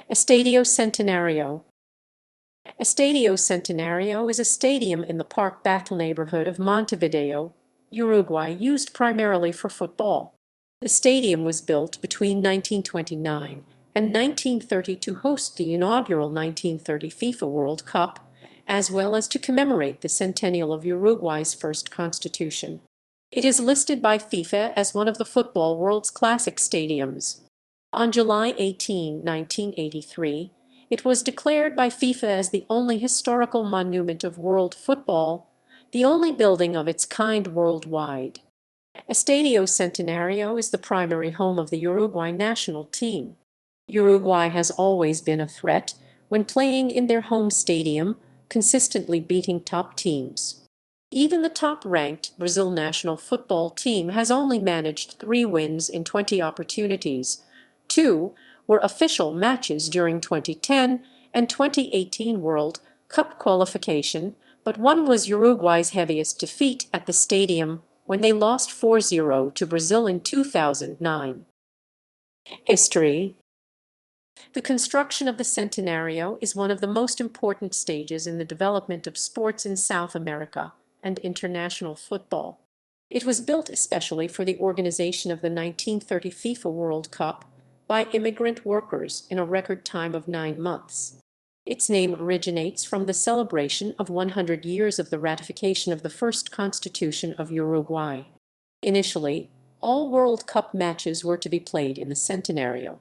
Estadio Centenario. Estadio Centenario is a stadium in the Parque Batlle neighborhood of Montevideo, Uruguay, used primarily for football. The stadium was built between 1929 and 1930 to host the inaugural 1930 FIFA World Cup, as well as to commemorate the centennial of Uruguay's first constitution. It is listed by FIFA as one of the football world's classic stadiums. On July 18, 1983, it was declared by FIFA as the only historical monument of world football, the only building of its kind worldwide. Estadio Centenario is the primary home of the Uruguay national team. Uruguay has always been a threat when playing in their home stadium, consistently beating top teams. Even the top-ranked Brazil national football team has only managed 3 wins in 20 opportunities. 2 were official matches during 2010 and 2018 World Cup qualification, but one was Uruguay's heaviest defeat at the stadium when they lost 4-0 to Brazil in 2009. History. The construction of the Centenario is one of the most important stages in the development of sports in South America and international football. It was built especially for the organization of the 1930 FIFA World Cup by immigrant workers in a record time of 9 months. Its name originates from the celebration of 100 years of the ratification of the first Constitution of Uruguay. Initially, all World Cup matches were to be played in the Centenario.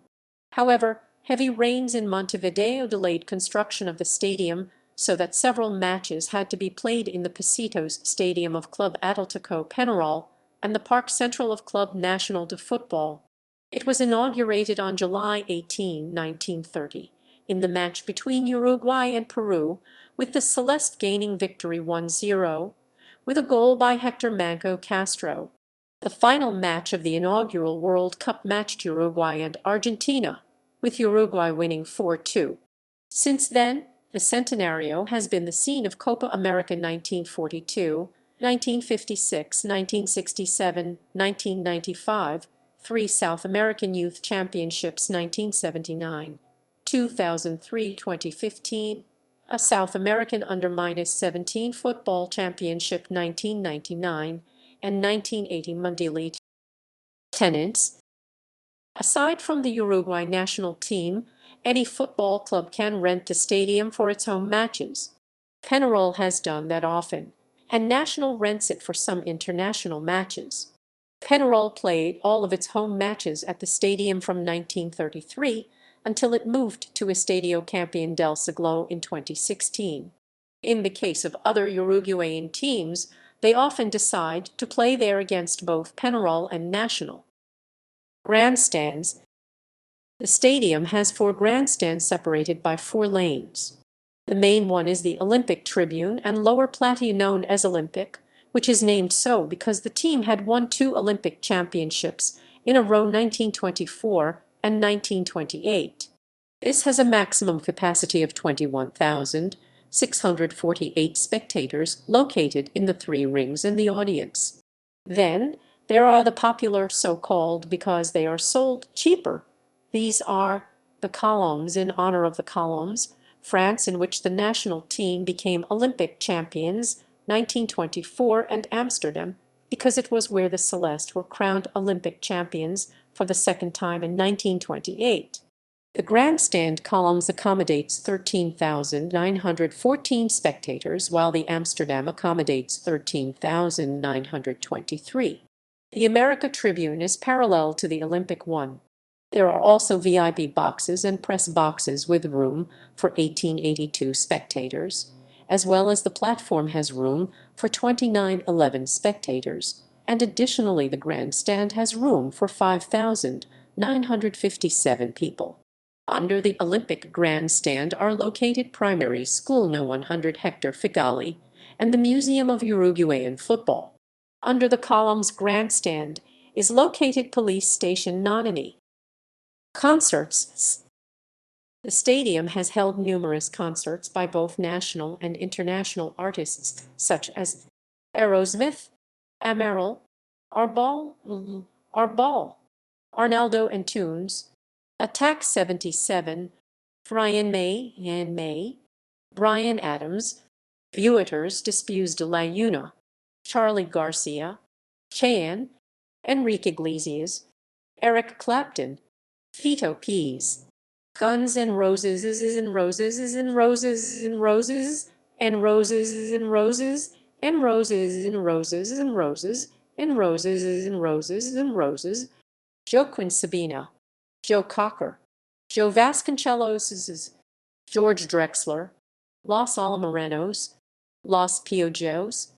However, heavy rains in Montevideo delayed construction of the stadium, so that several matches had to be played in the Pocitos Stadium of Club Atlético Penarol and the Parque Central of Club Nacional de Football. It was inaugurated on July 18, 1930, in the match between Uruguay and Peru, with the Celeste gaining victory 1-0, with a goal by Hector Manco Castro. The final match of the inaugural World Cup matched Uruguay and Argentina, with Uruguay winning 4-2. Since then, the Centenario has been the scene of Copa America 1942, 1956, 1967, 1995, 3 South American Youth Championships 1979, 2003, 2015, a South American Under-17 Football Championship 1999, and 1980 Mundialite. Tenants. Aside from the Uruguay national team, any football club can rent the stadium for its home matches. Penarol has done that often, and National rents it for some international matches. Penarol played all of its home matches at the stadium from 1933 until it moved to Estadio Campeón del Siglo in 2016. In the case of other Uruguayan teams, they often decide to play there against both Penarol and National. Grandstands. The stadium has 4 grandstands separated by 4 lanes. The main one is the Olympic tribune and lower platea known as Olympic, which is named so because the team had won 2 Olympic championships in a row 1924 and 1928. This has a maximum capacity of 21,648 spectators located in the 3 rings in the audience. Then, there are the popular so-called because they are sold cheaper. These are the columns in honor of the columns, France, in which the national team became Olympic champions 1924, and Amsterdam, because it was where the Celeste were crowned Olympic champions for the second time in 1928. The grandstand columns accommodates 13,914 spectators, while the Amsterdam accommodates 13,923. The America Tribune is parallel to the Olympic one. There are also VIP boxes and press boxes with room for 1882 spectators, as well as the platform has room for 2911 spectators, and additionally the grandstand has room for 5,957 people. Under the Olympic grandstand are located Primary School No. 100 Hector Figali and the Museum of Uruguayan Football. Under the columns grandstand is located Police Station Nonani. Concerts. The stadium has held numerous concerts by both national and international artists such as Aerosmith, Amaral, Arbal, Arnaldo and Tunes, Attack 77, Brian May, Brian Adams, Buiters Disputes de la Una, Charlie Garcia, Cheyenne, Enrique Iglesias, Eric Clapton, Fito Peas, Guns N' Roses and Roses and Roses and Roses and Roses and Roses and Roses and Roses and Roses and Roses and Roses and Roses, Joaquin Sabina, Joe Cocker, Joe Vasconcelos, George Drexler, Los Almorenos, Los Piojos,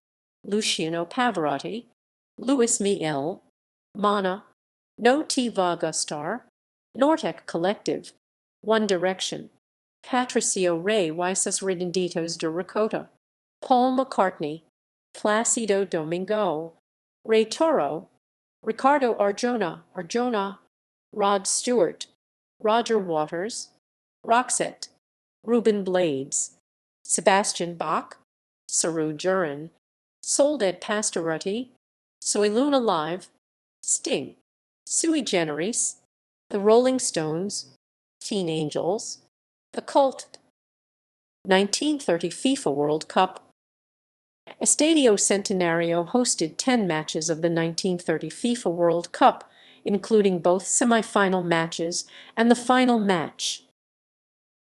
Luciano Pavarotti, Luis Miguel, Mana, No T. Vagastar, Nortec Collective, One Direction, Patricio Rey Wisas Redonditos de Ricota, Paul McCartney, Placido Domingo, Ray Toro, Ricardo Arjona, Rod Stewart, Roger Waters, Roxette, Ruben Blades, Sebastian Bach, Saru Jurin, Soledad Pastorutti, Soy Luna Live, Sting, Sui Generis, The Rolling Stones, Teen Angels, The Cult. 1930 FIFA World Cup. Estadio Centenario hosted 10 matches of the 1930 FIFA World Cup, including both semi-final matches and the final match.